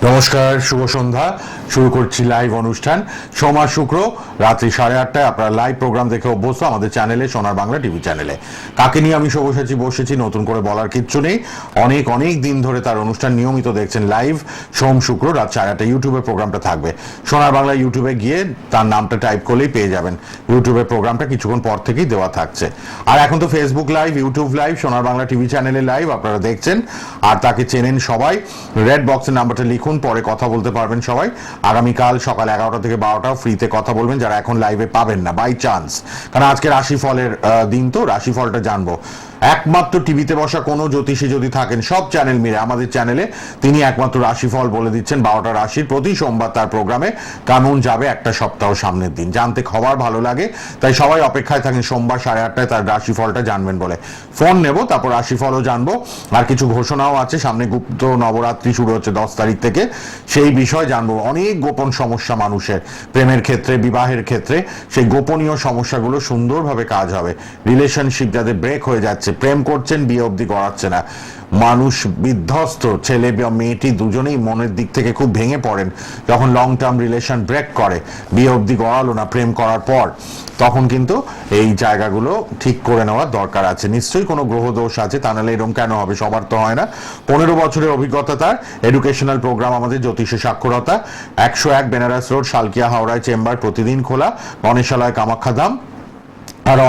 নমস্কার, শুভ সন্ধ্যা। শুরু করছি লাইভ অনুষ্ঠান সোম আর শুক্র রাত্রি 8:30টায়। আপনারা লাইভ প্রোগ্রাম দেখে অভ্যস্ত আমাদের চ্যানেলে, সোনার বাংলা টিভি চ্যানেলে। কাকে নিয়ে আমি সব্যসাচী বসেছি নতুন করে বলার কিচ্ছু নেই। অনেক অনেক দিন ধরে তার অনুষ্ঠান নিয়মিত দেখছেন লাইভ সোম শুক্র রাত 8:30টায়। ইউটিউবের প্রোগ্রামটা থাকবে সোনার বাংলা। ইউটিউবে গিয়ে তার নামটা টাইপ করলেই পেয়ে যাবেন। ইউটিউবের প্রোগ্রামটা কিছুক্ষণ পর থেকেই দেওয়া থাকছে। আর এখন তো ফেসবুক লাইভ, ইউটিউব লাইভ, সোনার বাংলা টিভি চ্যানেলে লাইভ আপনারা দেখছেন। আর তাকে চেনেন সবাই। রেড বক্সের নাম্বারটা লিখুন, পরে কথা বলতে পারবেন সবাই। আগামীকাল সকাল 11টা থেকে 12টা ফ্রিতে কথা বলবেন যারা এখন লাইভে পাবেন না বাই চান্স, কারণ আজকে রাশিফলের দিন, তো রাশিফলটা জানবো। একমাত্র টিভিতে বসা কোনো জ্যোতিষী যদি থাকেন সব চ্যানেল মিলে আমাদের চ্যানেলে, তিনি একমাত্র রাশিফল বলে দিচ্ছেন 12টা রাশির। প্রতি সোমবার তার প্রোগ্রামে কেমন যাবে একটা সপ্তাহ সামনের দিন জানতে খবর ভালো লাগে, তাই সবাই অপেক্ষায় থাকেন সোমবার 8:30টায় তার রাশিফলটা জানবেন বলে। ফোন নেব, তারপর রাশিফলও জানবো। আর কিছু ঘোষণাও আছে, সামনে গুপ্ত নবরাত্রি শুরু হচ্ছে 10 তারিখ থেকে, সেই বিষয় জানবো। অনেক গোপন সমস্যা মানুষের, প্রেমের ক্ষেত্রে, বিবাহের ক্ষেত্রে, সেই গোপনীয় সমস্যাগুলো সুন্দরভাবে কাজ হবে। রিলেশনশিপ যাদের ব্রেক হয়ে যাচ্ছে, প্রেম করছেন বিয়ে অবধি করাচ্ছে না, মানুষ বিধ্বস্ত, ছেলে বা মেয়েটি দুজনেই মনের দিক থেকে খুব ভেঙে পড়েন যখন লং টার্ম রিলেশন ব্রেক করে, বিয়ে অবধি গড়ালো না প্রেম করার পর, তখন কিন্তু এই জায়গাগুলো ঠিক করে নেওয়ার দরকার আছে। নিশ্চয়ই কোনো গ্রহ দোষ আছে, তা নাহলে এরকম কেন হবে? সবার তো হয় না। 15 বছরের অভিজ্ঞতা তার। এডুকেশনাল প্রোগ্রাম আমাদের জ্যোতিষে সাক্ষরতা, 101 বেনারস রোড, শালকিয়া হাওড়ায় চেম্বার, প্রতিদিন খোলা। গণেশালয়, কামাখ্যা ধাম। আর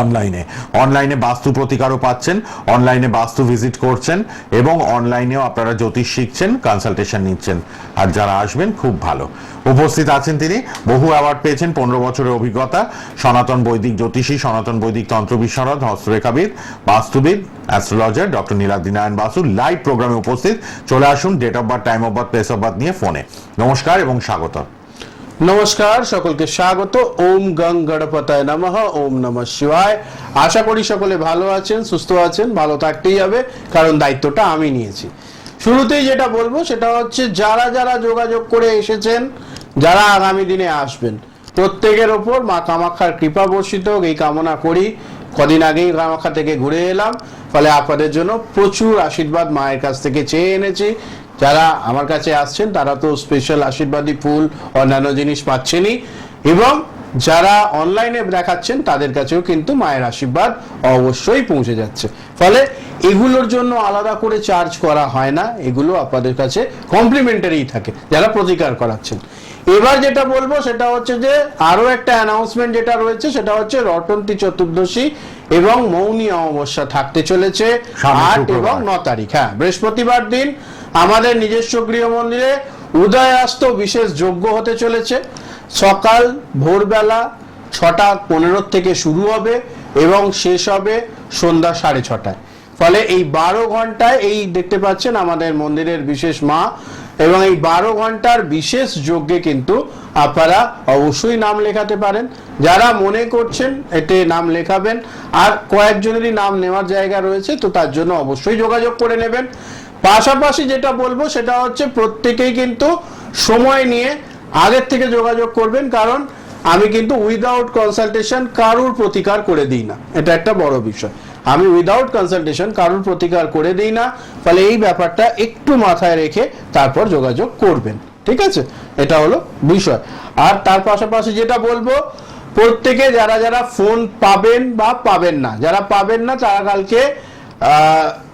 অনলাইনে বাস্তু প্রতিকারও পাচ্ছেন, অনলাইনে বাস্তু ভিজিট করছেন, এবং অনলাইনেও আপনারা জ্যোতিষ শিখছেন, কনসালটেশন নিচ্ছেন। আর যারা আসবেন খুব ভালো উপস্থিত আছেন তিনি। বহু অ্যাওয়ার্ড পেয়েছেন, 15 বছরের অভিজ্ঞতা, সনাতন বৈদিক জ্যোতিষী, সনাতন বৈদিক তন্ত্র বিশারদ, হস্তরেখাবিদ, বাস্তুবিদ, astrologer doctor Niladri Narayan Basu live প্রোগ্রামে উপস্থিত। চলে আসুন date of birth, time of birth, place of birth নিয়ে ফোনে। নমস্কার এবং স্বাগত। নমস্কার, সকলকে স্বাগত। ওম গং গণপতায় নমঃ, ওম নমঃ শিবায়। আশা করি সকলে ভালো আছেন, সুস্থ আছেন। ভালো থাকতেই হবে, কারণ দায়িত্বটা আমি নিয়েছি। শুরুতেই যেটা বলবো সেটা হচ্ছে, যারা যারা যোগাযোগ করে এসেছেন, যারা আগামী দিনে আসবেন, প্রত্যেকের ওপর মা কামাখ্যার কৃপা বর্ষিত হোক এই কামনা করি। কদিন আগেই কামাখ্যা থেকে ঘুরে এলাম, ফলে আপনাদের জন্য প্রচুর আশীর্বাদ মায়ের কাছ থেকে চেয়ে এনেছি। যারা আমার কাছে আসছেন তারা তো স্পেশাল আশীর্বাদী ফুল, অন্যান্য জিনিস পাচ্ছেনই, এবং যারা অনলাইনে দেখাচ্ছেন তাদের কাছেও কিন্তু মায়ের আশীর্বাদ অবশ্যই পৌঁছে যাচ্ছে। ফলে এগুলোর জন্য আলাদা করে চার্জ করা হয় না, এগুলো আপনাদের কাছে কমপ্লিমেন্টারি থাকে যারা প্রতিকার করাচ্ছেন। এবার যেটা বলবো সেটা হচ্ছে যে, আরো একটা অ্যানাউন্সমেন্ট যেটা রয়েছে সেটা হচ্ছে রটন্তী চতুর্দশী এবং মৌনী অমাবস্যা থাকতে চলেছে 8 এবং 9 তারিখ। হ্যাঁ, বৃহস্পতিবার দিন আমাদের নিজস্ব গৃহ মন্দিরে উদয়াস্ত বিশেষ যজ্ঞ হতে চলেছে। সকাল ভোরবেলা 6:15 থেকে শুরু হবে এবং শেষ হবে সন্ধ্যা 6:30টায়। ফলে এই 12 ঘন্টায়, এই দেখতে পাচ্ছেন আমাদের মন্দিরের বিশেষ মা, এবং এই 12 ঘন্টার বিশেষ যজ্ঞে কিন্তু আপনারা অবশ্যই নাম লেখাতে পারেন। যারা মনে করছেন এতে নাম লেখাবেন, আর কয়েকজনেরই নাম নেওয়ার জায়গা রয়েছে, তো তার জন্য অবশ্যই যোগাযোগ করে নেবেন। পাশাপাশি যেটা বলবো সেটা হচ্ছে, প্রত্যেকেই কিন্তু সময় নিয়ে আগের থেকে যোগাযোগ করবেন, কারণ আমি কিন্তু উইদাউট কনসালটেশন কারুর প্রতিকার করে দিই না। এটা একটা বড় বিষয়, আমি উইদাউট কনসালটেশন কারুর প্রতিকার করে দিই না। ফলে এই ব্যাপারটা একটু মাথায় রেখে তারপর যোগাযোগ করবেন, ঠিক আছে? এটা হলো বিষয়। আর তার পাশাপাশি যেটা বলবো, প্রত্যেকে যারা যারা ফোন পাবেন বা পাবেন না, যারা পাবেন না তারা কালকে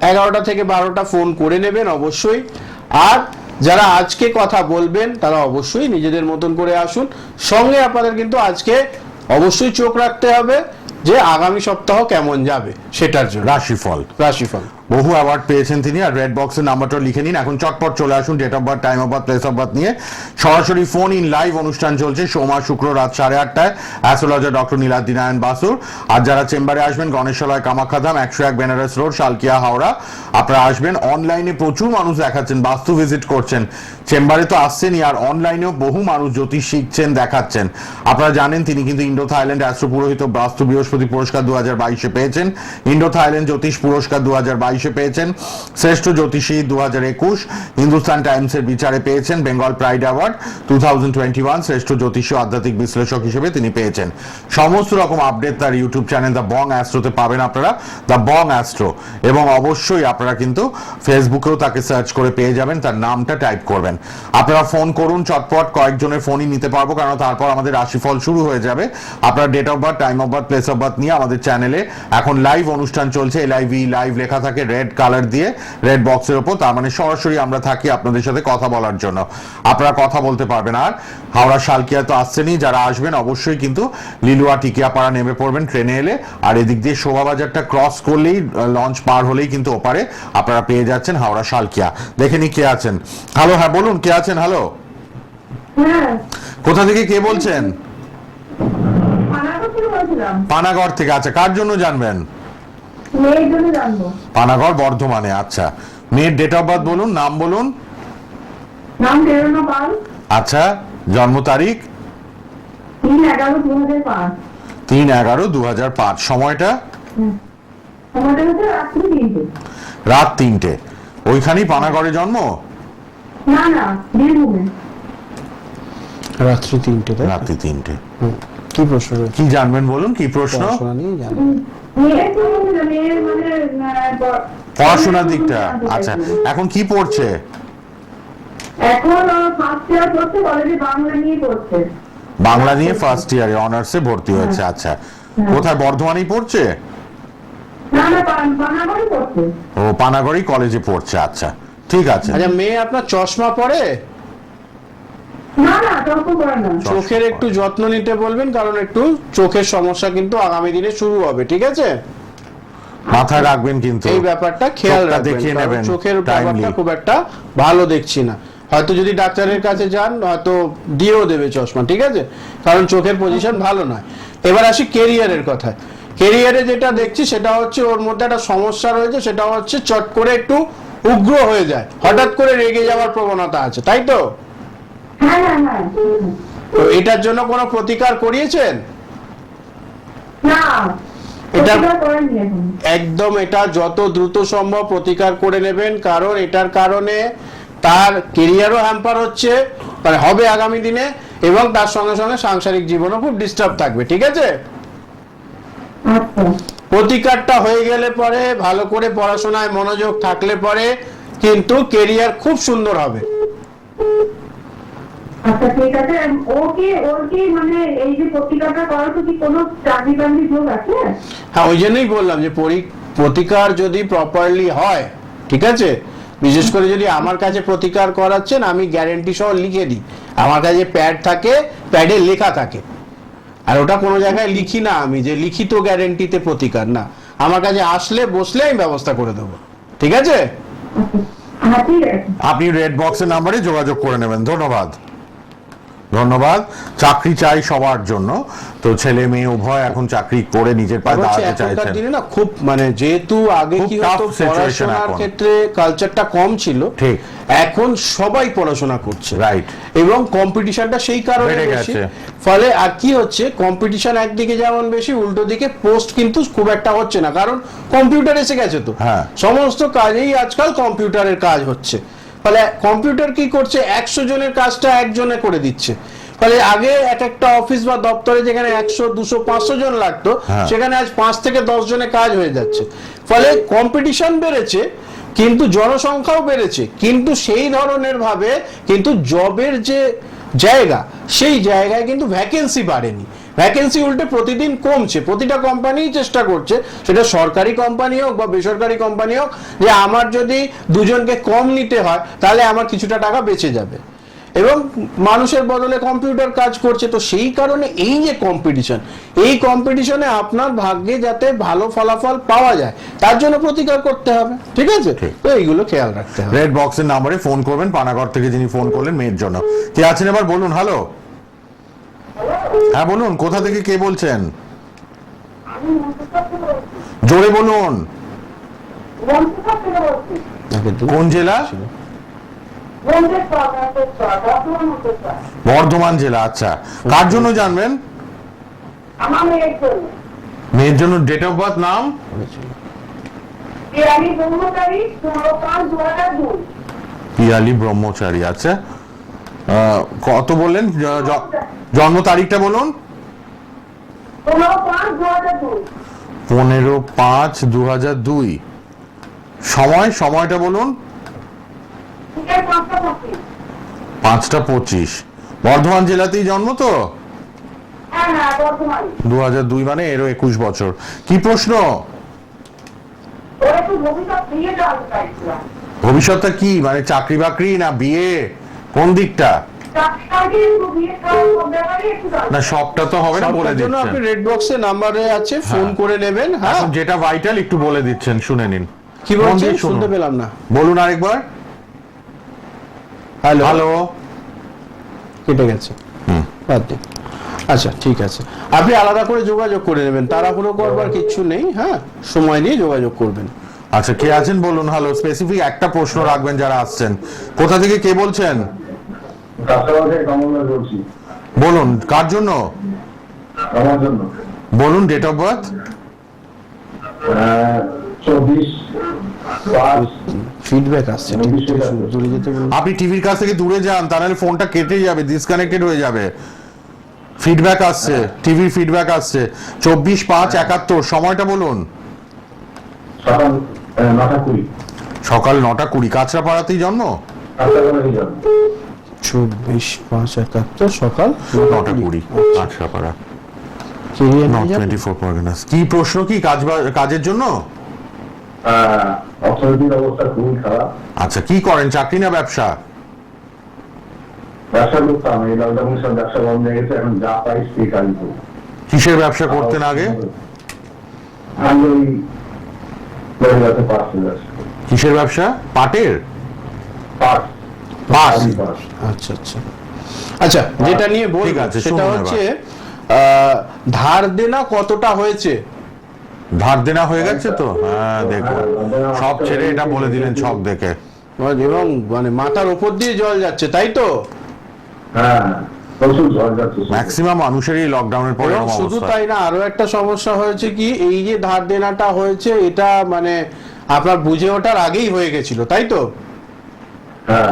11টা থেকে 12টা ফোন করে নেবেন অবশ্যই। আর যারা আজকে কথা বলবেন তারা অবশ্যই নিজেদের মতন করে আসুন। সঙ্গে আপনাদের কিন্তু আজকে অবশ্যই চোখ রাখতে হবে যে আগামী সপ্তাহ কেমন যাবে সেটার জন্য। রাশিফল বহু অ্যাওয়ার্ড পেয়েছেন তিনি। আর রেড বক্সের নাম্বারটা লিখে নিন, এখন চটপট চলে আসুন। Date of birth, time of birth, place of birth নিয়ে সরাসরি ফোন ইন লাইভ অনুষ্ঠান চলছে সোম আর শুক্র রাত 8:30টায়। অ্যাস্ট্রোলজার ডক্টর নীলাদ্রি নারায়ণ বাসুর। আর যারা চেম্বারে আসবেন, গণেশালয়, কামাখ্যা ধাম, 101 বেনারস রোড, শালকিয়া হাওড়া, আপনারা আসবেন। অনলাইনে প্রচুর মানুষ দেখাচ্ছেন, বাস্তু ভিজিট করছেন, চেম্বারে তো আসছেনই, আর অনলাইনেও বহু মানুষ জ্যোতিষ শিখছেন, দেখাচ্ছেন। আপনারা জানেন তিনি কিন্তু ইন্ডো থাইল্যান্ড অ্যাস্ট্রো পুরোহিত বাস্তু বৃহস্পতি পুরস্কার 2022-এ পেয়েছেন। ইন্ডো থাইল্যান্ড জ্যোতিষ পুরস্কার 2022 2022 পেয়েছেন শ্রেষ্ঠ জ্যোতিষী 2021, হিন্দুস্তান টাইমসের বিচারে পেয়েছেন বেঙ্গল প্রাইড অ্যাওয়ার্ড 2021, শ্রেষ্ঠ জ্যোতিষী আধ্যাত্মিক বিশ্লেষক হিসেবে তিনি পেয়েছেন। সমস্ত রকম আপডেট তার ইউটিউব চ্যানেল দ্য বং অ্যাস্ট্রোতে পাবেন আপনারা, দ্য বং অ্যাস্ট্রো। এবং অবশ্যই আপনারা কিন্তু ফেসবুকেও তাকে সার্চ করে পেয়ে যাবেন, তার নামটা টাইপ করবেন। আপনারা ফোন করুন চটপট, কয়েকজনের ফোনই নিতে পারবো, কারণ তারপর আমাদের রাশিফল শুরু হয়ে যাবে। আপনার date of birth, time of birth, place of birth নিয়ে আমাদের চ্যানেলে এখন লাইভ অনুষ্ঠান চলছে। লাইভ লেখা থাকে রেড কালার দিয়ে, রেড বক্সের ওপর, তার মানে সরাসরি আমরা থাকি আপনাদের সাথে কথা বলার জন্য। আপনারা কথা বলতে পারবেন। আর হাওড়া শালকিয়া তো আসছেনই, যারা আসবেন অবশ্যই কিন্তু লিলুয়া টিকিয়াপাড়া নেমে পড়বেন ট্রেনে এলে, আর এদিক দিয়ে শোভাবাজারটা ক্রস করলেই, লঞ্চ পার হলেই কিন্তু ওপারে আপনারা পেয়ে যাচ্ছেন হাওড়া শালকিয়া। দেখে নি কে আছেন। হ্যালো, হ্যাঁ বলুন কে আছেন। হ্যালো, কোথা থেকে কে বলছেন? পানাগড় থেকে। আচ্ছা, কার জন্য জানবেন? মেয়ের জন্য জানবো। পানাগড় বর্ধমানে। আচ্ছা, মেয়ের ডেট অফ বার্থ বলুন, নাম বলুন। নাম প্রেরণা পাল। আচ্ছা, জন্ম তারিখ? 3/11/2005। 3/11/2005। সময়টা? সময়টা হচ্ছে রাত্রি 3টে। রাত 3টে। ওইখানেই পানাগড়ে জন্ম? না না, বীরভূমে। রাত্রি 3টে, তাই? রাত্রি 3টে। কি প্রশ্ন রয়েছে? কি জানবেন বলুন, কি প্রশ্ন? পড়াশোনা নিয়ে জানবেন। মেয়ের জন্য, মেয়ের মানে পড়াশোনার দিকটা। আচ্ছা, এখন কি পড়ছে? এখন ফার্স্ট ইয়ার পড়ছে, কলেজে বাংলা নিয়ে পড়ছে। বাংলা নিয়ে ফার্স্ট ইয়ারে অনার্সে ভর্তি হয়েছে। আচ্ছা, কোথায়? বর্ধমানেই পড়ছে? না না, পানাগড়ে পড়ছে। ও, পানাগড়ই কলেজে পড়ছে। আচ্ছা, ঠিক আছে। আচ্ছা, মেয়ে আপনার চশমা পরে? না না, তর্ক করে না। চোখের একটু যত্ন নিতে বলবেন, কারণ একটু চোখের সমস্যা কিন্তু আগামী দিনে শুরু হবে, ঠিক আছে? মাথায় রাখবেন কিন্তু এই ব্যাপারটা খেয়াল চোখটা রাখবেন, দেখিয়ে কারণ নেবেন চোখের timely। ব্যাপারটা খুব একটা ভালো দেখছি না। হয়তো যদি ডাক্তারের কাছে যান, হয়তো দিয়েও দেবে চশমা, ঠিক আছে? কারণ চোখের পজিশন ভালো নয়। এবার আসি কেরিয়ারের কথায়। কেরিয়ারে যেটা দেখছি সেটা হচ্ছে ওর মধ্যে একটা সমস্যা রয়েছে, সেটা হচ্ছে চট করে একটু উগ্র হয়ে যায়, হঠাৎ করে রেগে যাওয়ার প্রবণতা আছে, তাই তো? হ্যাঁ হ্যাঁ হ্যাঁ। তো এটার জন্য কোনো প্রতিকার করিয়েছেন? না, এটা প্রতিকার করেননি এখন। একদম, এটা যত দ্রুত সম্ভব প্রতিকার করে নেবেন, কারণ এটার কারণে তার কেরিয়ারও হ্যাম্পার হচ্ছে, মানে হবে আগামী দিনে, এবং তার সঙ্গে সঙ্গে সাংসারিক জীবনও খুব ডিস্টার্ব থাকবে, ঠিক আছে? আচ্ছা প্রতিকারটা হয়ে গেলে পরে, ভালো করে পড়াশোনায় মনোযোগ থাকলে পরে কিন্তু কেরিয়ার খুব সুন্দর হবে। আচ্ছা, ঠিক আছে। ওর কি মানে এই যে প্রতিকারটা করার তো কি কোনো চাকরি বাকরি যোগ আছে? হ্যাঁ, ওই জন্যই বললাম যে প্রতিকার যদি প্রপারলি হয়, ঠিক আছে? বিশেষ করে যদি আমার কাছে প্রতিকার করাচ্ছেন, আমি গ্যারেন্টি সহ লিখে দিই। আমার কাছে প্যাড থাকে, প্যাডে লেখা থাকে, আর ওটা কোনো জায়গায় লিখি না আমি যে লিখিত গ্যারেন্টিতে প্রতিকার, না। আমার কাছে আসলে বসলে আমি ব্যবস্থা করে দেবো, ঠিক আছে? হ্যাঁ ঠিক আছে। আপনি রেড বক্সের নাম্বারে যোগাযোগ করে নেবেন। ধন্যবাদ। ধন্যবাদ। চাকরি চাই সবার জন্য, তো ছেলে মেয়ে উভয় এখন চাকরি করে নিজের পায়ে হচ্ছে দাঁড়াতে এখনকার চাইছেন। দিনে না খুব, মানে যেহেতু আগে খুব কি tough হতো, situation পড়াশোনার এখন। ক্ষেত্রে কালচারটা কম ছিল, ঠিক। এখন সবাই পড়াশোনা করছে, রাইট। এবং কম্পিটিশনটা সেই কারণে বেড়ে বেশি। গেছে। ফলে আর কি হচ্ছে, কম্পিটিশন একদিকে যেমন বেশি, উল্টো দিকে পোস্ট কিন্তু খুব একটা হচ্ছে না, কারণ কম্পিউটার এসে গেছে তো। হ্যাঁ। সমস্ত কাজেই আজকাল কম্পিউটারের কাজ হচ্ছে। ফলে কম্পিউটার কি করছে, 100 জনের কাজটা একজনে করে দিচ্ছে। ফলে আগে এক একটা অফিস বা দপ্তরে যেখানে 100, 200, 500 জন লাগতো, হ্যাঁ। সেখানে আজ 5 থেকে 10 জনে কাজ হয়ে যাচ্ছে। ফলে কম্পিটিশন বেড়েছে, কিন্তু জনসংখ্যাও বেড়েছে, কিন্তু সেই ধরনের ভাবে কিন্তু জবের যে জায়গা, সেই জায়গায় কিন্তু ভ্যাকেন্সি বাড়েনি। ভ্যাকেন্সি উল্টে প্রতিদিন কমছে। প্রতিটা কোম্পানিই চেষ্টা করছে, সেটা সরকারি কোম্পানি হোক বা বেসরকারি কোম্পানি হোক, যে আমার যদি দুজনকে কম নিতে হয় তাহলে আমার কিছুটা টাকা বেঁচে যাবে, এবং মানুষের বদলে কম্পিউটার কাজ করছে। তো সেই কারণে এই যে কম্পিটিশন, এই কম্পিটিশনে আপনার ভাগ্যে যাতে ভালো ফলাফল পাওয়া যায়, তার জন্য প্রতিকার করতে হবে, ঠিক আছে? তো এইগুলো খেয়াল রাখতে হবে। রেড বক্সের নাম্বারে ফোন করবেন, পানাগড় থেকে যিনি ফোন করলেন মেয়ের জন্য। কে আছেন এবার বলুন। হ্যালো, হ্যাঁ বলুন, কোথা থেকে কে বলছেন? জোরে বলুন। কোন জেলা? বর্ধমান জেলা। আচ্ছা, কার জন্য জানবেন? আমার মেয়ের জন্য। মেয়ের জন্য ডেট অফ বার্থ, নাম? পিয়ালি ব্রহ্মচারী 15/5/2002। পিয়ালি ব্রহ্মচারী, আচ্ছা। কত বললেন জন্ম তারিখটা বলুন? 15/5/2002। 15/5/2002। সময়টা বলুন? বিকেল 5:25। 5:25। বর্ধমান জেলাতেই জন্ম তো? হ্যাঁ হ্যাঁ, বর্তমানে 2002 মানে এরও 21 বছর। কি প্রশ্ন? ওরা একটু ভবিষ্যৎ দিয়ে জানতে চাইছিলাম। ভবিষ্যৎটা কি, মানে চাকরি বাকরি না বিয়ে, কোন দিকটা? চাকরি একটু বিয়ে করার সব ব্যাপারে একটু জানতে না সবটা তো হবে না, বলে সবটার জন্য আপনি দিচ্ছেন। রেড বক্সে নাম্বারে আছে, ফোন করে নেবেন। হ্যাঁ, এখন যেটা ভাইটাল একটু বলে দিচ্ছেন, শুনে নিন। কি মন বলছেন? দিয়ে শুনুন। শুনতে পেলাম না। বলুন আরেকবার। Hello, hello. কেটে গেছে। বাদ দিন। আচ্ছা, ঠিক আছে, আপনি আলাদা করে যোগাযোগ করে নেবেন, তাড়াহুড়ো করবার কিচ্ছু নেই। হ্যাঁ, সময় নিয়ে যোগাযোগ করবেন। আচ্ছা, কে আছেন বলুন। হ্যালো, স্পেসিফিক একটা প্রশ্ন রাখবেন যারা আসছেন। কোথা থেকে কে বলছেন? কাছাড় থেকে কমলদাস বলছি। বলুন কার জন্য? আমার জন্য বলুন ডেট অফ বার্থ। 24/5। ফিডব্যাক আসছে, ঠিক আছে, দূরে যেতে বলুন। আপনি টিভির কাছ থেকে দূরে যান, তা নাহলে ফোনটা কেটে যাবে, ডিসকানেক্টেড হয়ে যাবে। ফিডব্যাক আসছে, টিভির ফিডব্যাক আসছে। 24/5/71। সময়টা বলুন। সকাল 9:20। সকাল 9:20। কাঁচরাপাড়াতেই জন্ম? কাছাড় যাবো। 24/5/71 সকাল 9:20। কাঁচরাপাড়া, কেরিয়ার নর্থ নিয়ে যাবেন? 24 পরগনাস। কি প্রশ্ন, কি কাজের জন্য? অর্থনৈতিক অবস্থা খুবই খারাপ। আচ্ছা, কি করেন, চাকরি না ব্যবসা? ব্যবসা করতাম, এই লকডাউনের সব ব্যবসা বন্ধ হয়ে গেছে, এখন যা পাই সেই কাজই করি। কিসের ব্যবসা করতেন আগে? আমি ওই পরিবারে পাশ হয়ে যাচ্ছি। কিসের ব্যবসা? পাটের? পাশ পাট। পাশ। আচ্ছা আচ্ছা আচ্ছা, যেটা নিয়ে ঠিক বলবো আছে, সেটা শুনুন হচ্ছে ধার দেনা কতটা হয়েছে। ধার দেনা হয়ে গেছে তো? হ্যাঁ, দেখুন সব ছেড়ে এটা বলে দিলেন ছক দেখে। এবং মানে মাথার উপর দিয়ে জল যাচ্ছে, তাই তো? হ্যাঁ, প্রচুর ঝড় যাচ্ছে। ম্যাক্সিমাম মানুষেরই লকডাউনের পরে এবং এরকম শুধু অবস্থা। তাই না, আরো একটা সমস্যা হয়েছে কি, এই যে ধার দেনাটা হয়েছে এটা মানে আপনার বুঝে ওঠার আগেই হয়ে গেছিল, তাই তো? হ্যাঁ,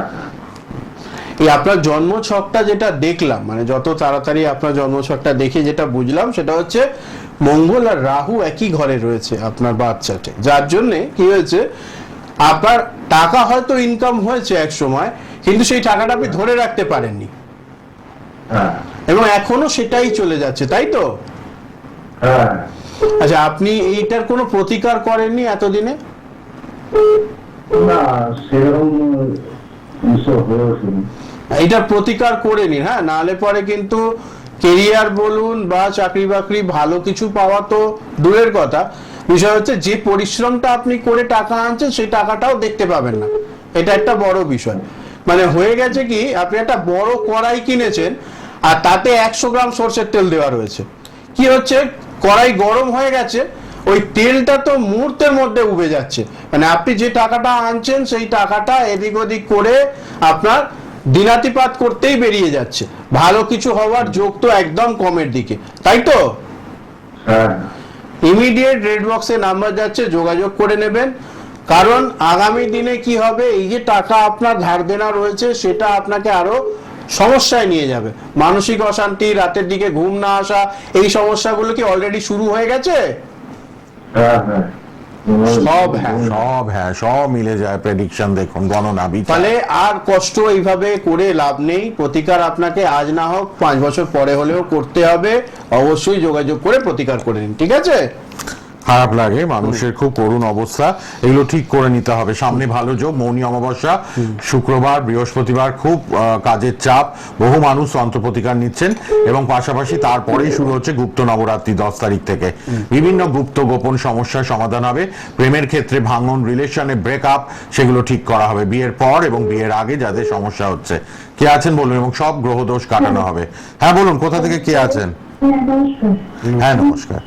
এই আপনার জন্ম ছকটা যেটা দেখলাম, মানে যত তাড়াতাড়ি আপনার জন্ম ছকটা দেখে যেটা বুঝলাম সেটা হচ্ছে মঙ্গল আর রাহু একই ঘরে রয়েছে আপনার বার্থ চার্টে, যার জন্য কি হয়েছে, আপনার টাকা হয়তো ইনকাম হয়েছে এক সময়, কিন্তু সেই টাকাটা আপনি ধরে রাখতে পারেননি, হ্যাঁ, এবং এখনো সেটাই চলে যাচ্ছে, তাই তো? হ্যাঁ। আচ্ছা, আপনি এইটার কোনো প্রতিকার করেননি এতদিনে? না, সেরকম কিছু হয়ে ওঠেনি। এইটার প্রতিকার করে নিন। হ্যাঁ, নাহলে পরে কিন্তু কেরিয়ার বলুন বা চাকরি বাকরি ভালো কিছু পাওয়া তো দূরের কথা, বিষয় হচ্ছে যে পরিশ্রমটা আপনি করে টাকা আনছেন সেই টাকাটাও দেখতে পাবেন না, এটা একটা বড় বিষয়। মানে হয়ে গেছে কি, আপনি একটা বড় কড়াই কিনেছেন আর তাতে 100 গ্রাম সরষের তেল দেওয়া রয়েছে, কি হচ্ছে, কড়াই গরম হয়ে গেছে, ওই তেলটা তো মুহূর্তের মধ্যে উবে যাচ্ছে, মানে আপনি যে টাকাটা আনছেন সেই টাকাটা এদিক ওদিক করে আপনার দিনাতিপাত করতেই বেরিয়ে যাচ্ছে, ভালো কিছু হওয়ার যোগ তো একদম কমের দিকে, তাই তো? হ্যাঁ, ইমিডিয়েট রেড বক্সে নাম্বার যাচ্ছে, যোগাযোগ করে নেবেন, কারণ আগামী দিনে কি হবে, এই যে টাকা আপনার ধার দেনা রয়েছে সেটা আপনাকে আরো সমস্যায় নিয়ে যাবে, মানসিক অশান্তি, রাতের দিকে ঘুম না আসা, এই সমস্যাগুলো কি অলরেডি শুরু হয়ে গেছে? হ্যাঁ, হ্যাঁ। সব মিলে যায়। প্রেডিকশন দেখুন, গণনা বিচার। ফলে আর কষ্ট এইভাবে করে লাভ নেই, প্রতিকার আপনাকে আজ না হোক 5 বছর পরে হলেও করতে হবে, অবশ্যই যোগাযোগ করে প্রতিকার করে নিন, ঠিক আছে? খারাপ লাগে, মানুষের খুব করুণ অবস্থা, এগুলো ঠিক করে নিতে হবে। সামনে ভালো যোগ, মৌনী অমাবস্যা, শুক্রবার, বৃহস্পতিবার খুব কাজের চাপ, বহু মানুষ তন্ত্র প্রতিকার নিচ্ছেন, এবং পাশাপাশি তারপরেই শুরু হচ্ছে গুপ্ত নবরাত্রি 10 তারিখ থেকে। বিভিন্ন গুপ্ত গোপন সমস্যার সমাধান হবে, প্রেমের ক্ষেত্রে ভাঙন, রিলেশনে ব্রেকআপ, সেগুলো ঠিক করা হবে বিয়ের পর এবং বিয়ের আগে যাদের সমস্যা হচ্ছে। কে আছেন বলুন, এবং সব গ্রহদোষ কাটানো হবে। হ্যাঁ বলুন, কোথা থেকে কে আছেন? হ্যাঁ, নমস্কার। হ্যাঁ নমস্কার।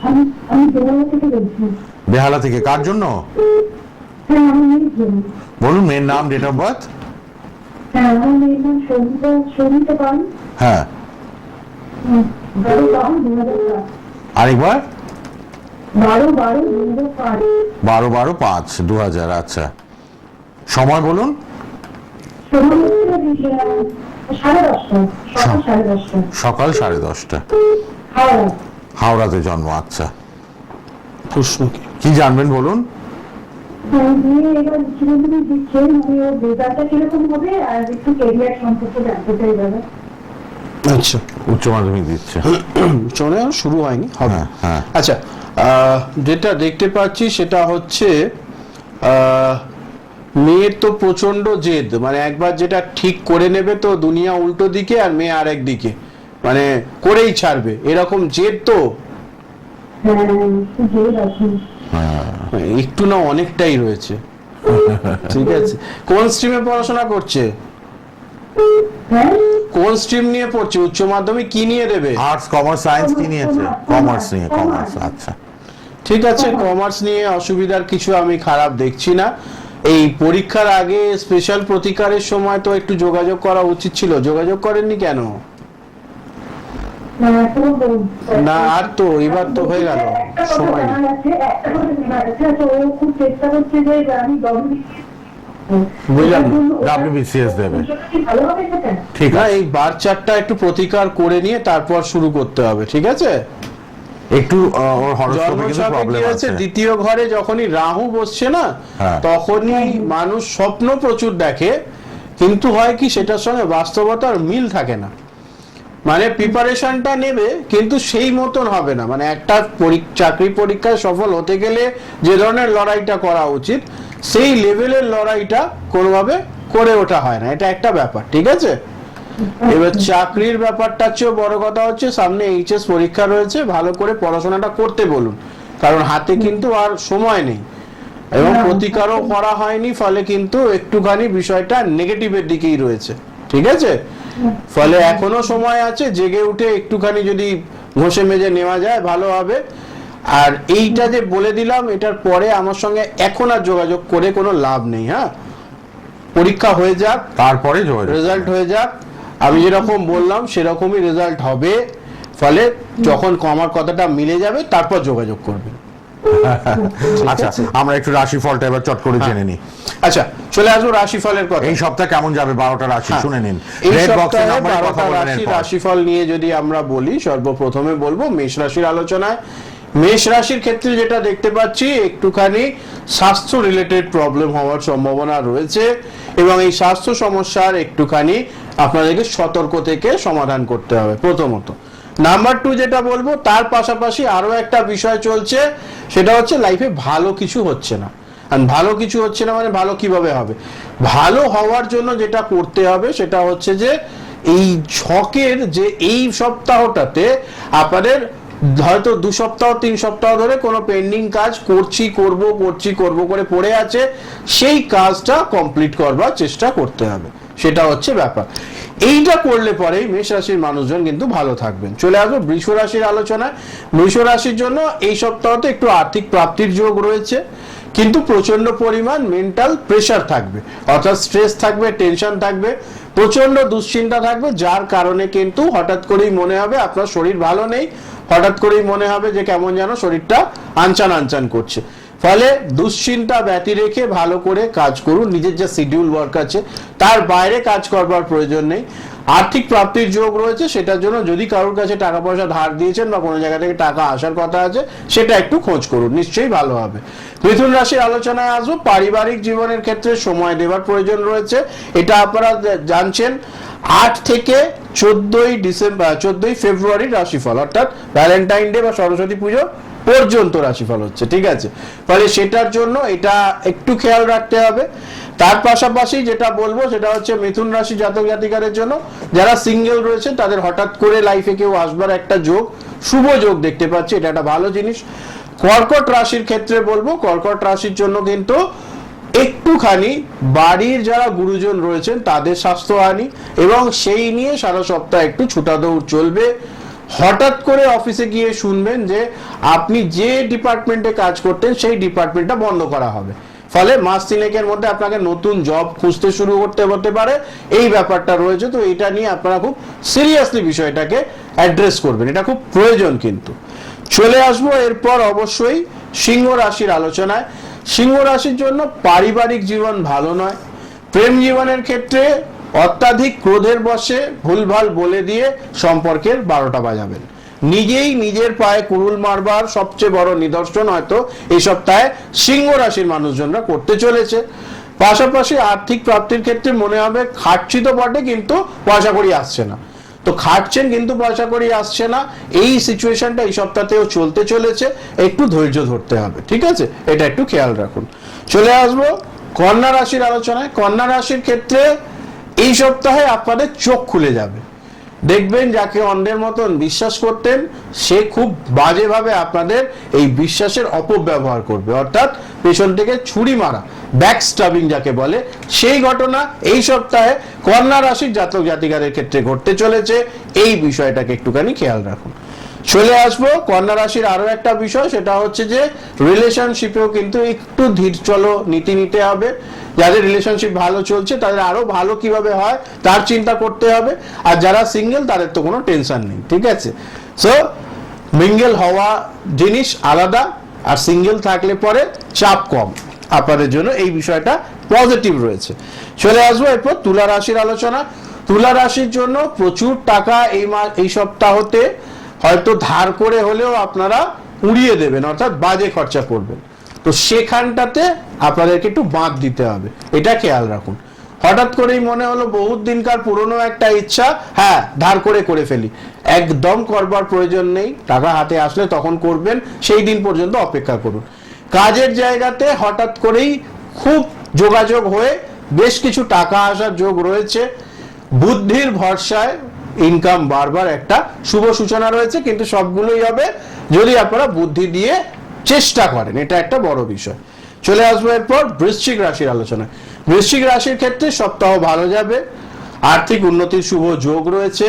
আমি বেহালা থেকে বলছি। বেহালা থেকে, কার জন্য? হ্যাঁ, আমার মেয়ের জন্য। বলুন মেয়ের নাম, ডেট অফ বার্থ। হ্যাঁ, আমার মেয়ের নাম সঙ্গীতা পান। হ্যাঁ, 12/10/2007। আরেকবার। 12/5/2000। আচ্ছা, সময় বলুন। সকাল 10:30। হাওড়াতে জন্ম। আচ্ছা, প্রশ্ন কি? কি জানবেন বলুন। আচ্ছা, উচ্চ মাধ্যমিক দিচ্ছে। চলে শুরু হয়নি, হবে। হ্যাঁ। আচ্ছা, যেটা দেখতে পাচ্ছি সেটা হচ্ছে মেয়ের তো প্রচন্ড জেদ, মানে একবার যেটা ঠিক করে নেবে তো দুনিয়া উল্টো দিকে আর মেয়ে আরেক দিকে, মানে করেই ছাড়বে এরকম জেদ তো। একটু না অনেকটাই রয়েছে। ঠিক আছে, কোন স্ট্রিমে পড়াশোনা করছে? কোন স্ট্রিম নিয়ে পড়ছে? উচ্চ মাধ্যমিক কি নিয়ে দেবে? আর্টস, কমার্স, সায়েন্স কি নিয়েছে? কমার্স নিয়ে। কমার্স। আচ্ছা, ঠিক আছে, কমার্স নিয়ে অসুবিধার কিছু আমি খারাপ দেখছি না। এই পরীক্ষার আগে স্পেশাল প্রতিকারের সময় তো একটু যোগাযোগ করা উচিত ছিল, যোগাযোগ করেননি কেন? না, আর তো এবার তো হয়ে গেল, সময় নেই। বুঝলাম, WBCS দেবে। ঠিক না, আছে, এই বার চারটা একটু প্রতিকার করে নিয়ে তারপর শুরু করতে হবে, ঠিক আছে? একটু ওর হরোস্কোপে কিন্তু জন্মছকে প্রবলেম কি আছে। হচ্ছে, দ্বিতীয় ঘরে যখনই রাহু বসছে না, হ্যাঁ। তখনই মানুষ স্বপ্ন প্রচুর দেখে, কিন্তু হয় কি সেটার সঙ্গে বাস্তবতার মিল থাকে না। মানে প্রিপারেশনটা নেবে কিন্তু সেই মতন হবে না। মানে একটা চাকরি পরীক্ষায় সফল হতে গেলে যে ধরনের লড়াইটা করা উচিত সেই লেভেলের লড়াইটা কোনোভাবে করে ওঠা হয় না, এটা একটা ব্যাপার, ঠিক আছে? এবার চাকরির ব্যাপারটা চেয়েও বড় কথা হচ্ছে সামনে এইচএস পরীক্ষা রয়েছে, ভালো করে পড়াশোনাটা করতে বলুন, কারণ হাতে কিন্তু আর সময় নেই এবং প্রতিকারও করা হয়নি, ফলে কিন্তু একটুখানি বিষয়টা নেগেটিভের দিকেই রয়েছে, ঠিক আছে? ফলে এখনো সময় আছে, জেগে উঠে একটুখানি যদি ঘষে মেজে নেওয়া যায় ভালো হবে। আর এইটা যে বলে দিলাম, এটার পরে আমার সঙ্গে এখন আর যোগাযোগ করে কোনো লাভ নেই। হ্যাঁ, পরীক্ষা হয়ে যাক, তারপরে রেজাল্ট হয়ে যাক, আমি যেরকম বললাম সেরকমই রেজাল্ট হবে, ফলে যখন আমার কথাটা মিলে যাবে তারপর যোগাযোগ করবে। আচ্ছা, আমরা একটু রাশিফলটা এবার চট করে জেনে নিই। আচ্ছা, চলে আসবো রাশিফলের কথা। এই সপ্তাহ কেমন যাবে 12টা রাশি শুনে নিন। এই রেড বক্সের সপ্তাহে নাম্বারে কথা 12টা বলবেন রাশির এরপর। রাশিফল নিয়ে যদি আমরা বলি, সর্বপ্রথমে বলবো মেষ রাশির আলোচনায়। মেষ রাশির ক্ষেত্রে যেটা দেখতে পাচ্ছি, একটুখানি স্বাস্থ্য রিলেটেড প্রবলেম হওয়ার সম্ভাবনা রয়েছে এবং এই স্বাস্থ্য সমস্যার একটুখানি আপনাদেরকে সতর্ক থেকে সমাধান করতে হবে প্রথমত। নাম্বার 2 যেটা বলবো, তার পাশাপাশি আরো একটা বিষয় চলছে, সেটা হচ্ছে লাইফে ভালো কিছু হচ্ছে না। আর ভালো কিছু হচ্ছে না মানে ভালো কিভাবে হবে? ভালো হওয়ার জন্য যেটা করতে হবে সেটা হচ্ছে যে এই ছকের যে এই সপ্তাহটাতে আপনাদের হয়তো 2 সপ্তাহ 3 সপ্তাহ ধরে কোনো পেন্ডিং কাজ করব করে পড়ে আছে, সেই কাজটা কমপ্লিট করবার চেষ্টা করতে হবে, সেটা হচ্ছে ব্যাপার। এইটা করলে পরেই মেষ রাশির মানুষজন কিন্তু ভালো থাকবেন। চলে আসবো বৃষ রাশির আলোচনায়। বৃষ রাশির জন্য এই সপ্তাহতে একটু আর্থিক প্রাপ্তির যোগ রয়েছে, কিন্তু প্রচন্ড পরিমাণ মেন্টাল প্রেসার থাকবে, অর্থাৎ স্ট্রেস থাকবে, টেনশন থাকবে, প্রচন্ড দুশ্চিন্তা থাকবে, যার কারণে কিন্তু হঠাৎ করেই মনে হবে আপনার শরীর ভালো নেই, হঠাৎ করেই মনে হবে যে কেমন যেন শরীরটা আনচান আনচান করছে। ফলে দুশ্চিন্তা ব্যতি রেখে ভালো করে কাজ করুন, নিজের যে শিডিউল ওয়ার্ক আছে তার বাইরে কাজ করবার প্রয়োজন নেই। আর্থিক প্রাপ্তির যোগ রয়েছে, সেটার জন্য যদি কারোর কাছে টাকা পয়সা ধার দিয়েছেন বা কোনো জায়গা থেকে টাকা আসার কথা আছে, সেটা একটু খোঁজ করুন, নিশ্চয়ই ভালো হবে। মিথুন রাশির আলোচনায় আসবো। পারিবারিক জীবনের ক্ষেত্রে সময় দেওয়ার প্রয়োজন রয়েছে, এটা আপনারা জানছেন। 8 থেকে 14 ফেব্রুয়ারি রাশিফল, অর্থাৎ ভ্যালেন্টাইন ডে বা সরস্বতী পুজো পর্যন্ত রাশিফল হচ্ছে, ঠিক আছে? ফলে সেটার জন্য এটা একটু খেয়াল রাখতে হবে। তার পাশাপাশি যেটা বলবো সেটা হচ্ছে মিথুন রাশি জাতক জাতিকাদের জন্য যারা সিঙ্গেল রয়েছে তাদের হঠাৎ করে লাইফে কেউ আসবার একটা যোগ, শুভ যোগ দেখতে পাচ্ছি, এটা একটা ভালো জিনিস। কর্কট রাশির ক্ষেত্রে বলবো, কর্কট রাশির জন্য কিন্তু একটুখানি বাড়ির যারা গুরুজন রয়েছেন তাদের স্বাস্থ্যহানি এবং সেই নিয়ে সারা সপ্তাহ একটু ছুটাদৌড় চলবে। হঠাৎ করে অফিসে গিয়ে শুনবেন যে আপনি যে ডিপার্টমেন্টে কাজ করতেন সেই ডিপার্টমেন্টটা বন্ধ করা হবে, ফলে মাস 3 মধ্যে আপনাকে নতুন জব খুঁজতে শুরু করতে হতে পারে, এই ব্যাপারটা রয়েছে। তো এটা নিয়ে আপনারা খুব সিরিয়াসলি বিষয়টাকে অ্যাড্রেস করবেন, এটা খুব প্রয়োজন। কিন্তু চলে আসবো এরপর অবশ্যই সিংহ রাশির আলোচনায়। সিংহ রাশির জন্য পারিবারিক জীবন ভালো নয়। প্রেম জীবনের ক্ষেত্রে অত্যাধিক ক্রোধের বশে ভুলভাল বলে দিয়ে সম্পর্কের 12টা বাজাবেন। নিজেই নিজের পায়ে কুড়ুল মারবার সবচেয়ে বড় নিদর্শন হয়তো এই সপ্তাহে সিংহ রাশির মানুষজনরা করতে চলেছে। পাশাপাশি আর্থিক প্রাপ্তির ক্ষেত্রে মনে হবে খাটছি তো বটে, কিন্তু পয়সা কড়ি আসছে না। তো খাটছেন কিন্তু পয়সা কড়ি আসছে না, এই সিচুয়েশনটা এই সপ্তাহতেও চলতে চলেছে। একটু ধৈর্য ধরতে হবে, ঠিক আছে, এটা একটু খেয়াল রাখুন। চলে আসবো কন্যা রাশির আলোচনায়। কন্যা রাশির ক্ষেত্রে এই সপ্তাহে আপনাদের চোখ খুলে যাবে। দেখবেন যাকে অন্ধের মতন বিশ্বাস করতেন সে খুব বাজেভাবে আপনাদের এই বিশ্বাসের অপব্যবহার করবে, অর্থাৎ পেছন থেকে ছুরি মারা, ব্যাক স্টাবিং যাকে বলে, সেই ঘটনা এই সপ্তাহে কন্যা রাশির জাতক জাতিকাদের ক্ষেত্রে ঘটতে চলেছে। এই বিষয়টাকে একটুখানি খেয়াল রাখুন। চলে আসবো কন্যা রাশির আরো একটা বিষয়, সেটা হচ্ছে যে রিলেশনশিপেও কিন্তু একটু ধীর চলো নীতি নিতে হবে। যাদের রিলেশনশিপ ভালো চলছে তাদের আরো ভালো কিভাবে হয় তার চিন্তা করতে হবে, আর যারা সিঙ্গেল তাদের তো কোনো টেনশন নেই, ঠিক আছে। সো মিঙ্গেল হওয়া জিনিস আলাদা, আর সিঙ্গেল থাকলে পরে চাপ কম, আপনাদের জন্য এই বিষয়টা পজিটিভ রয়েছে। চলে আসবো এরপর তুলা রাশির আলোচনা। তুলা রাশির জন্য প্রচুর টাকা এই সপ্তাহতে হয়তো ধার করে হলেও আপনারা উড়িয়ে দেবেন, অর্থাৎ বাজে খরচা করবেন। তো সেখানটাতে আপনাদেরকে একটু বাঁধ দিতে হবে, এটা খেয়াল রাখুন। হঠাৎ করেই মনে হলো বহুত দিনকার পুরনো একটা ইচ্ছা, হ্যাঁ ধার করে ফেলি, একদম করবার প্রয়োজন নেই। টাকা হাতে আসলে তখন করবেন, সেই দিন পর্যন্ত অপেক্ষা করুন। কাজের জায়গাতে হঠাৎ করেই খুব যোগাযোগ হয়ে বেশ কিছু টাকা আসার যোগ রয়েছে। বুদ্ধির ভরসায় ইনকাম বারবার একটা শুভ সূচনা রয়েছে, কিন্তু সবগুলোই হবে যদি আপনারা বুদ্ধি দিয়ে চেষ্টা করেন, এটা একটা বড় বিষয়। চলে আসবো এরপর বৃশ্চিক রাশির আলোচনা। বৃশ্চিক রাশির ক্ষেত্রে সপ্তাহ ভালো যাবে, আর্থিক উন্নতির শুভ যোগ রয়েছে।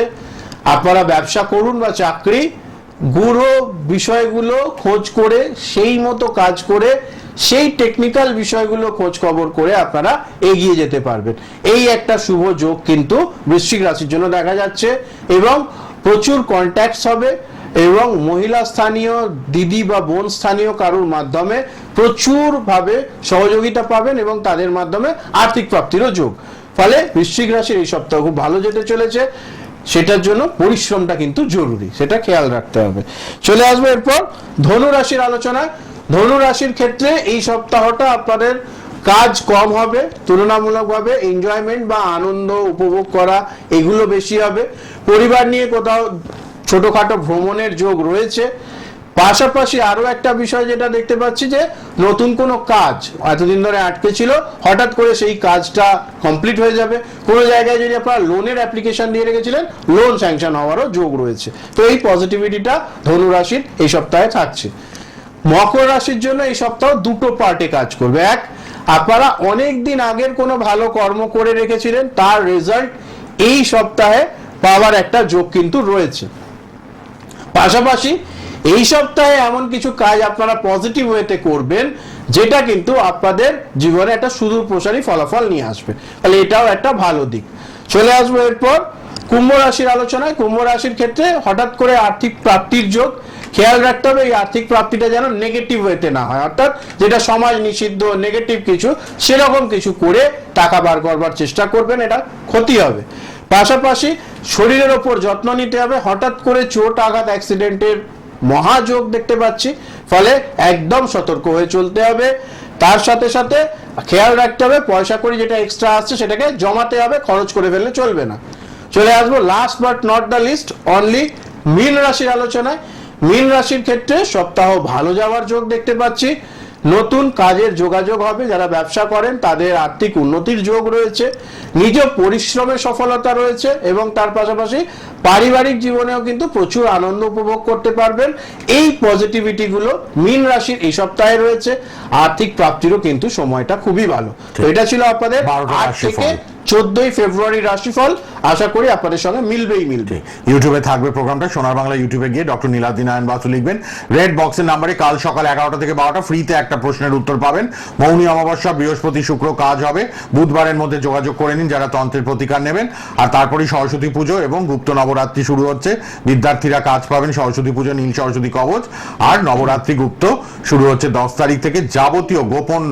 আপনারা ব্যবসা করুন বা চাকরি, গুরু বিষয়গুলো খোঁজ করে সেই মতো কাজ করে সেই টেকনিক্যাল বিষয়গুলো খোঁজ খবর করে আপনারা এগিয়ে যেতে পারবেন। এই একটা শুভ যোগ কিন্তু বৃশ্চিক রাশির জন্য দেখা যাচ্ছে, এবং প্রচুর কন্ট্যাক্টস হবে, এবং মহিলা স্থানীয় দিদি বা বোন স্থানীয় কারোর মাধ্যমে প্রচুরভাবে সহযোগিতা পাবেন, এবং তাদের মাধ্যমে আর্থিক প্রাপ্তিরও যোগ। ফলে বৃশ্চিক রাশির এই সপ্তাহ খুব ভালো যেতে চলেছে। সেটার জন্য পরিশ্রমটা কিন্তু জরুরি, সেটা খেয়াল রাখতে হবে। চলে আসবো এরপর ধনু রাশির আলোচনা। ধনু রাশির ক্ষেত্রে এই সপ্তাহটা আপনাদের কাজ কম হবে, তুলনামূলকভাবে এনজয়মেন্ট বা আনন্দ উপভোগ করা এগুলো বেশি হবে। পরিবার নিয়ে কোথাও ছোটখাটো ভ্রমণের যোগ রয়েছে। পাশাপাশি আরো একটা বিষয় যেটা দেখতে পাচ্ছি, যে নতুন কোনো কাজ এতদিন ধরে আটকে ছিল, হঠাৎ করে সেই কাজটা কমপ্লিট হয়ে যাবে। কোনো জায়গায় যদি আপনারা লোনের অ্যাপ্লিকেশন দিয়ে রেখেছিলেন, লোন স্যাংশন হওয়ারও যোগ রয়েছে। তো এই পজিটিভিটিটা ধনু রাশির এই সপ্তাহে থাকছে। মকর রাশির জন্য এই সপ্তাহ দুটো পার্টে কাজ করবে। এক, আপনারা অনেক দিন আগের কোনো ভালো কর্ম করে রেখেছিলেন, তার রেজাল্ট এই সপ্তাহে পাওয়ার একটা যোগ কিন্তু রয়েছে। পাশাপাশি এই সপ্তাহে এমন কিছু কাজ আপনারা পজিটিভ ওয়েতে করবেন যেটা কিন্তু আপনাদের জীবনে একটা সুদূর প্রসারী ফলাফল নিয়ে আসবে, তাহলে এটাও একটা ভালো দিক। চলে আসবো এরপর কুম্ভ রাশির আলোচনায়। কুম্ভ রাশির ক্ষেত্রে হঠাৎ করে আর্থিক প্রাপ্তির যোগ। খেয়াল রাখতে হবে এই আর্থিক প্রাপ্তিটা যেন নেগেটিভ ওয়েতে না হয়, অর্থাৎ যেটা সমাজ নিষিদ্ধ নেগেটিভ কিছু, সেরকম কিছু করে টাকা বার করবার চেষ্টা করবেন, এটা ক্ষতি হবে। পাশাপাশি শরীরের ওপর যত্ন নিতে হবে। হঠাৎ করে চোট আঘাত অ্যাক্সিডেন্টের মহাযোগ দেখতে পাচ্ছি, ফলে একদম সতর্ক হয়ে চলতে হবে। তার সাথে সাথে খেয়াল রাখতে হবে পয়সা কড়ি যেটা এক্সট্রা আসছে সেটাকে জমাতে হবে, খরচ করে ফেললে চলবে না। চলে আসবো last but not the least only মীন রাশির আলোচনায়। মীন রাশির ক্ষেত্রে সপ্তাহ ভালো যাওয়ার যোগ দেখতে পাচ্ছি। নতুন কাজের যোগাযোগ হবে, যারা ব্যবসা করেন তাদের আর্থিক উন্নতির যোগ রয়েছে। নিজ পরিশ্রমের সফলতা রয়েছে, এবং তার পাশাপাশি পারিবারিক জীবনেও কিন্তু প্রচুর আনন্দ উপভোগ করতে পারবেন। এই পজিটিভিটি গুলো মীন রাশির এই সপ্তাহে রয়েছে। আর্থিক প্রাপ্তিরও কিন্তু সময়টা খুবই ভালো। তো এটা ছিল আপনাদের 8 থেকে 14 ফেব্রুয়ারি রাশিফল। আশা করি আপনাদের সঙ্গে মিলবেই মিলবে। ইউটিউবে থাকবে প্রোগ্রামটা, সোনার বাংলা ইউটিউবে গিয়ে ডক্টর নীলাদ্রি নারায়ণ বাসু লিখবেন, রেড বক্সের নাম্বারে কাল সকাল 11টা থেকে 12টা ফ্রিতে একটা প্রশ্নের উত্তর পাবেন। মৌনী অমাবস্যা, বৃহস্পতি শুক্র কাজ হবে, বুধবারের মধ্যে যোগাযোগ করে নিন যারা তন্ত্রের প্রতিকার নেবেন। আর তারপরেই সরস্বতী পুজো এবং গুপ্ত নবরাত্রি শুরু হচ্ছে, বিদ্যার্থীরা কাজ পাবেন সরস্বতী পুজো, নীল সরস্বতী কবচ। আর নবরাত্রি গুপ্ত শুরু হচ্ছে 10 তারিখ থেকে, যাবতীয় গোপন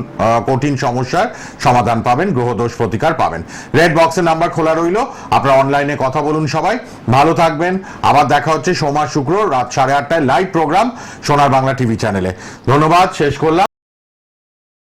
কঠিন সমস্যার সমাধান পাবেন, গ্রহদোষ প্রতিকার পাবেন। রেড বক্সের নাম্বার খোলা রইল, আপনারা অনলাইনে কথা বলুন। সবাই ভালো থাকবেন, আবার দেখা হচ্ছে সোমবার শুক্র রাত 8:30টায় লাইভ প্রোগ্রাম সোনার বাংলা টিভি চ্যানেলে। ধন্যবাদ, শেষ করলাম।